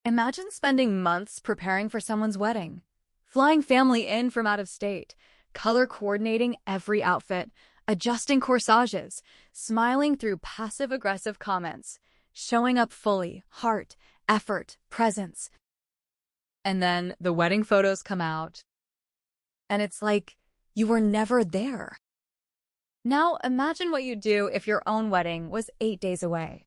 Imagine spending months preparing for someone's wedding, flying family in from out of state, color coordinating every outfit, adjusting corsages, smiling through passive-aggressive comments, showing up fully, heart, effort, presence. And then the wedding photos come out, and it's like you were never there. Now imagine what you'd do if your own wedding was 8 days away,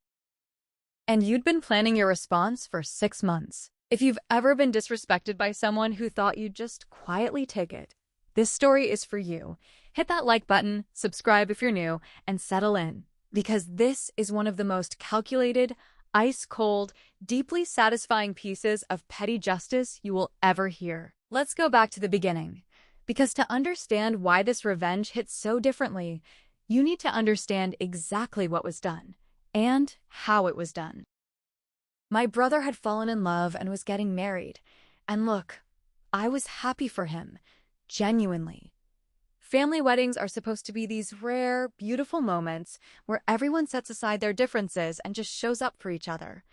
and you'd been planning your response for 6 months. If you've ever been disrespected by someone who thought you'd just quietly take it, this story is for you. Hit that like button, subscribe if you're new, and settle in, because this is one of the most calculated, ice-cold, deeply satisfying pieces of petty justice you will ever hear. Let's go back to the beginning, because to understand why this revenge hits so differently, you need to understand exactly what was done and how it was done. My brother had fallen in love and was getting married, and look, I was happy for him, genuinely. Family weddings are supposed to be these rare, beautiful moments where everyone sets aside their differences and just shows up for each other.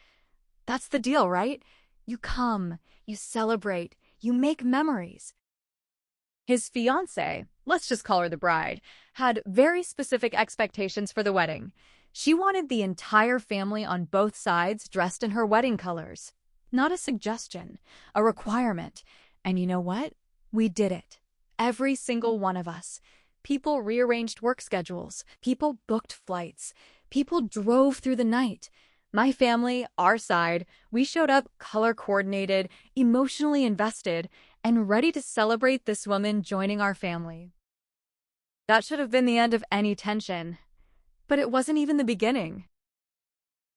That's the deal, right? You come, you celebrate, you make memories. His fiancée, let's just call her the bride, had very specific expectations for the wedding. She wanted the entire family on both sides dressed in her wedding colors. Not a suggestion, a requirement. And you know what? We did it. Every single one of us. People rearranged work schedules. People booked flights. People drove through the night. My family, our side, we showed up color-coordinated, emotionally invested, and ready to celebrate this woman joining our family. That should have been the end of any tension. But it wasn't even the beginning.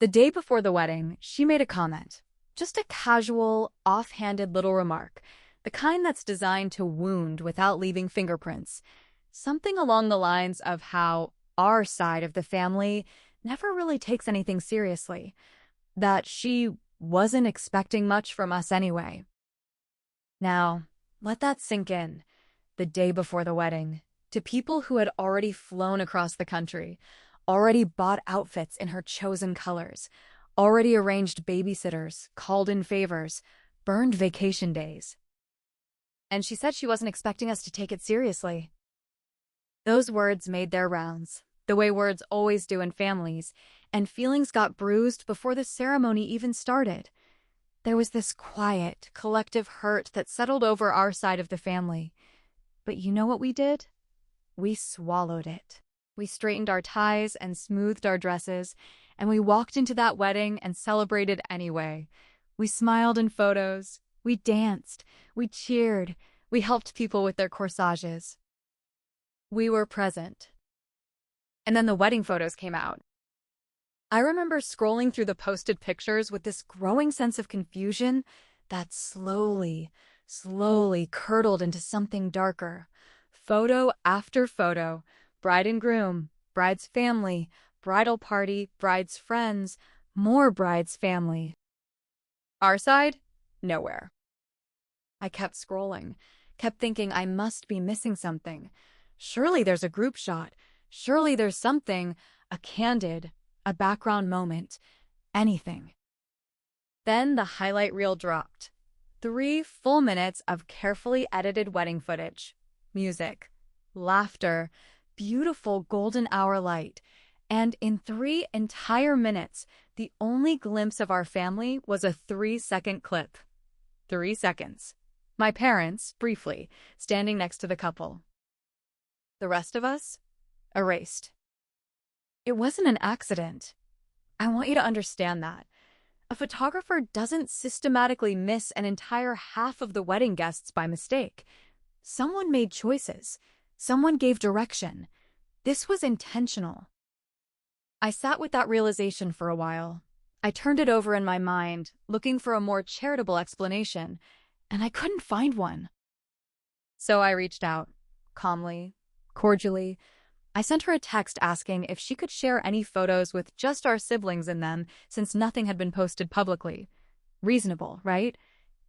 The day before the wedding, she made a comment. Just a casual, offhanded little remark. The kind that's designed to wound without leaving fingerprints. Something along the lines of how our side of the family never really takes anything seriously. That she wasn't expecting much from us anyway. Now, let that sink in. The day before the wedding, to people who had already flown across the country, already bought outfits in her chosen colors, already arranged babysitters, called in favors, burned vacation days. And she said she wasn't expecting us to take it seriously. Those words made their rounds, the way words always do in families, and feelings got bruised before the ceremony even started. There was this quiet, collective hurt that settled over our side of the family. But you know what we did? We swallowed it. We straightened our ties and smoothed our dresses, and we walked into that wedding and celebrated anyway. We smiled in photos. We danced, we cheered, we helped people with their corsages. We were present. And then the wedding photos came out. I remember scrolling through the posted pictures with this growing sense of confusion that slowly curdled into something darker. Photo after photo, bride and groom, bride's family, bridal party, bride's friends, more bride's family. Our side? Nowhere. I kept scrolling, kept thinking I must be missing something. Surely there's a group shot. Surely there's something, a candid, a background moment, anything. Then the highlight reel dropped. 3 full minutes of carefully edited wedding footage. Music, laughter, beautiful golden hour light. And in 3 entire minutes, the only glimpse of our family was a 3-second clip. 3 seconds. My parents, briefly, standing next to the couple. The rest of us? Erased. It wasn't an accident. I want you to understand that. A photographer doesn't systematically miss an entire half of the wedding guests by mistake. Someone made choices. Someone gave direction. This was intentional. I sat with that realization for a while. I turned it over in my mind, looking for a more charitable explanation, and I couldn't find one. So I reached out, calmly, cordially. I sent her a text asking if she could share any photos with just our siblings in them since nothing had been posted publicly. Reasonable, right?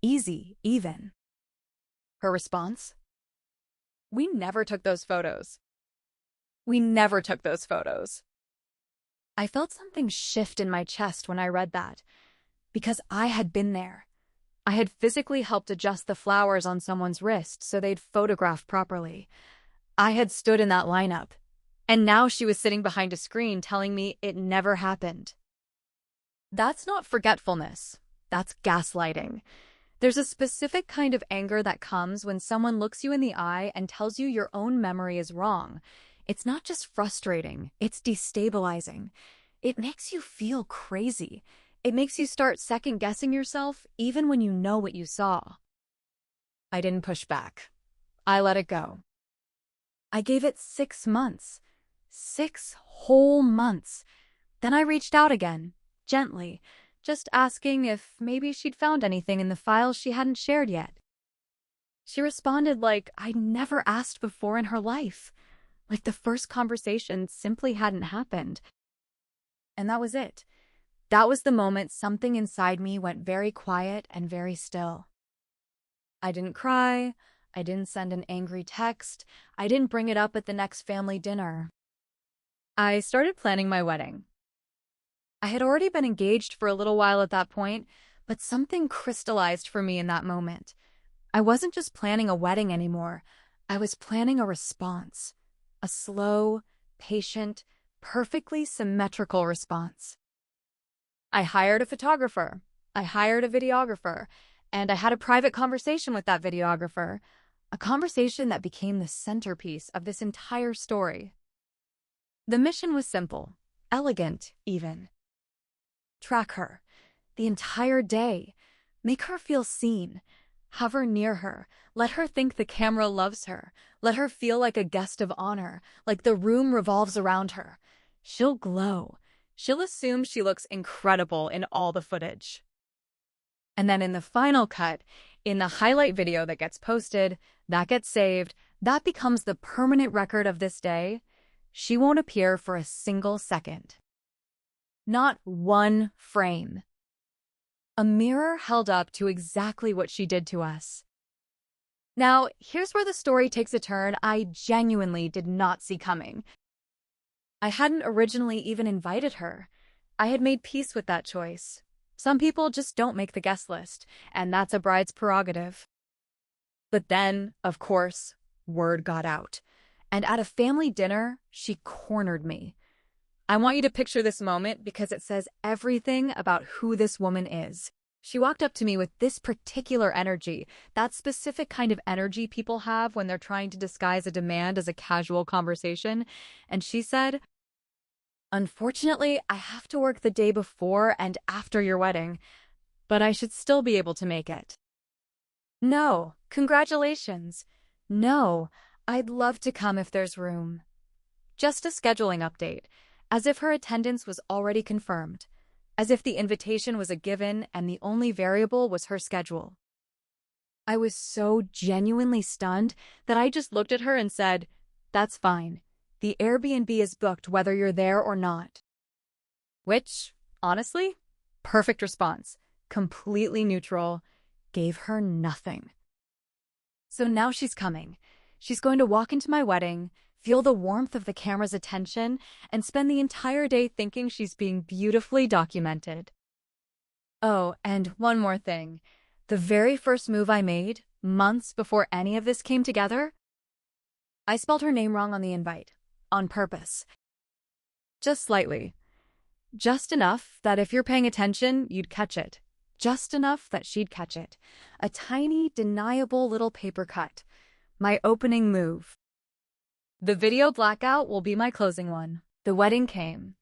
Easy, even. Her response? We never took those photos. We never took those photos. I felt something shift in my chest when I read that, because I had been there. I had physically helped adjust the flowers on someone's wrist so they'd photograph properly. I had stood in that lineup, and now she was sitting behind a screen telling me it never happened. That's not forgetfulness. That's gaslighting. There's a specific kind of anger that comes when someone looks you in the eye and tells you your own memory is wrong. It's not just frustrating, it's destabilizing. It makes you feel crazy. It makes you start second-guessing yourself even when you know what you saw. I didn't push back. I let it go. I gave it 6 months. 6 whole months. Then I reached out again, gently, just asking if maybe she'd found anything in the files she hadn't shared yet. She responded like I'd never asked before in her life, like the first conversation simply hadn't happened. And that was it. That was the moment something inside me went very quiet and very still. I didn't cry. I didn't send an angry text. I didn't bring it up at the next family dinner. I started planning my wedding. I had already been engaged for a little while at that point, but something crystallized for me in that moment. I wasn't just planning a wedding anymore. I was planning a response. A slow, patient, perfectly symmetrical response. I hired a photographer. I hired a videographer. And I had a private conversation with that videographer. A conversation that became the centerpiece of this entire story. The mission was simple, elegant even. Track her, the entire day. Make her feel seen. Hover near her. Let her think the camera loves her. Let her feel like a guest of honor, like the room revolves around her. She'll glow. She'll assume she looks incredible in all the footage. And then in the final cut, in the highlight video that gets posted, that gets saved, that becomes the permanent record of this day, she won't appear for a single second. Not one frame. A mirror held up to exactly what she did to us. Now, here's where the story takes a turn I genuinely did not see coming. I hadn't originally even invited her. I had made peace with that choice. Some people just don't make the guest list, and that's a bride's prerogative. But then, of course, word got out. And at a family dinner, she cornered me. I want you to picture this moment because it says everything about who this woman is. She walked up to me with this particular energy, that specific kind of energy people have when they're trying to disguise a demand as a casual conversation, and she said, "Unfortunately, I have to work the day before and after your wedding, but I should still be able to make it." No, congratulations. No, I'd love to come if there's room. Just a scheduling update, as if her attendance was already confirmed, as if the invitation was a given and the only variable was her schedule. I was so genuinely stunned that I just looked at her and said, "That's fine. The Airbnb is booked whether you're there or not." Which, honestly, perfect response, completely neutral, gave her nothing. So now she's coming. She's going to walk into my wedding, feel the warmth of the camera's attention, and spend the entire day thinking she's being beautifully documented. Oh, and one more thing. The very first move I made, months before any of this came together, I spelled her name wrong on the invite. On purpose. Just slightly. Just enough that if you're paying attention, you'd catch it. Just enough that she'd catch it. A tiny, deniable little paper cut. My opening move. The video blackout will be my closing one. The wedding came.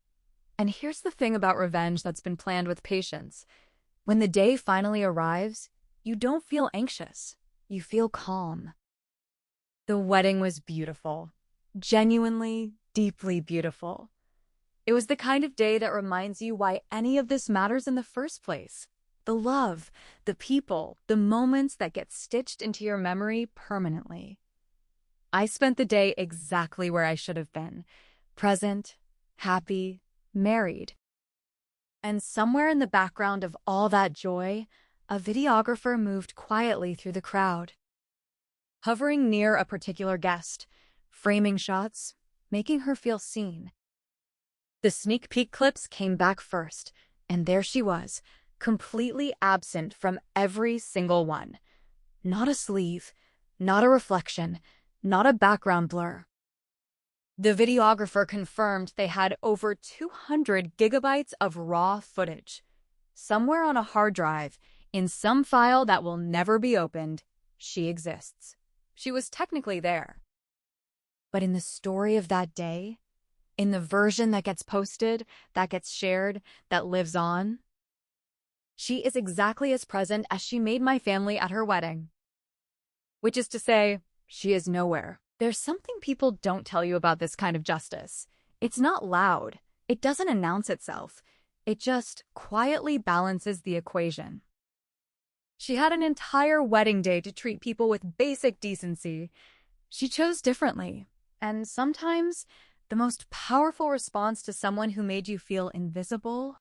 And here's the thing about revenge that's been planned with patience. When the day finally arrives, you don't feel anxious. You feel calm. The wedding was beautiful. Genuinely, deeply beautiful. It was the kind of day that reminds you why any of this matters in the first place. The love, the people, the moments that get stitched into your memory permanently. I spent the day exactly where I should have been. Present, happy, married. And somewhere in the background of all that joy, a videographer moved quietly through the crowd. Hovering near a particular guest, framing shots, making her feel seen. The sneak peek clips came back first, and there she was, completely absent from every single one. Not a sleeve, not a reflection, not a background blur. The videographer confirmed they had over 200 gigabytes of raw footage. Somewhere on a hard drive, in some file that will never be opened, she exists. She was technically there. But in the story of that day, in the version that gets posted, that gets shared, that lives on, she is exactly as present as she made my family at her wedding. Which is to say, she is nowhere. There's something people don't tell you about this kind of justice. It's not loud. It doesn't announce itself. It just quietly balances the equation. She had an entire wedding day to treat people with basic decency. She chose differently. And sometimes, the most powerful response to someone who made you feel invisible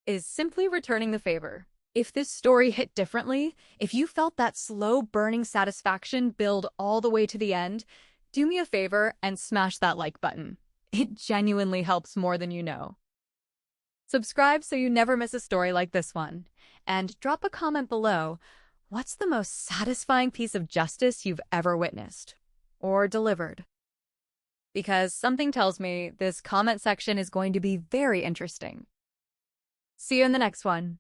is simply returning the favor. If this story hit differently, if you felt that slow burning satisfaction build all the way to the end, do me a favor and smash that like button. It genuinely helps more than you know. Subscribe so you never miss a story like this one. And drop a comment below. What's the most satisfying piece of justice you've ever witnessed or delivered? Because something tells me this comment section is going to be very interesting. See you in the next one.